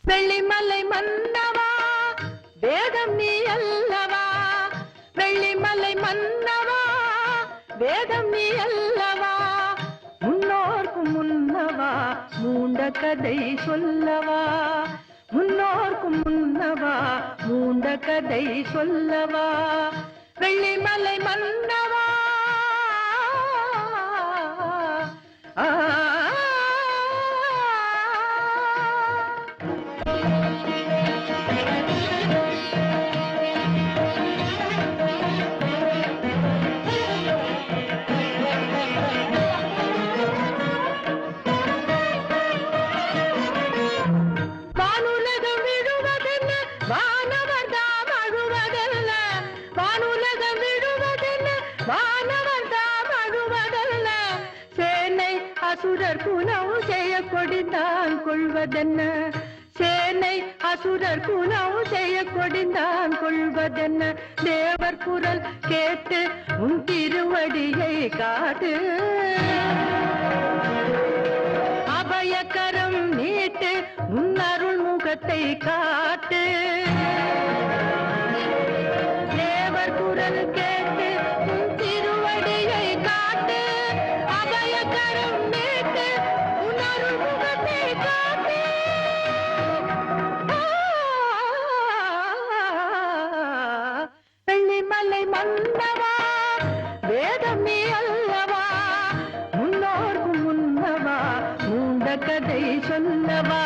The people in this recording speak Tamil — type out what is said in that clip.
வெள்ளிமலை மன்னவா வேதம் நீ அல்லவா, வெள்ளிமலை மன்னவா வேதம் நீ அல்லவா, முன்னோர்க்கும் முன்னவா மூண்ட கதை சொல்லவா, முன்னோர்க்கும் முன்னவா மூண்ட கதை சொல்லவா, வெள்ளிமலை மன்னவா. வானுலகம் விழுவதென்ன வானவர்தாம் அழுவதல்ல, வானுலகம் விழுவதென்ன வானவர்தாம் அழுவதல்ல, சேனை அசுரர் குணம் செய்ய கொடிந்தான் கொள்வதென்ன, சேனை அசுரர் குணம் செய்ய கொடிந்தான் கொள்வதென்ன, தேவர் குரல் கேட்டு உன் திருவடியை காட்டு, அபயக்கரம் நீட்டு உன் அருள் முகத்தை காட்டு, தேவர் குரல் கேட்டு உன் திருவடியை காட்டு, அபயக்கரம் நீட்டு உன் அருள் முகத்தை காட்டு. வெள்ளிமலை மன்னவா வேதம் நீ அல்லவா, முன்னோர்க்கும் முன்னவா மூண்ட கதை சொல்லவா.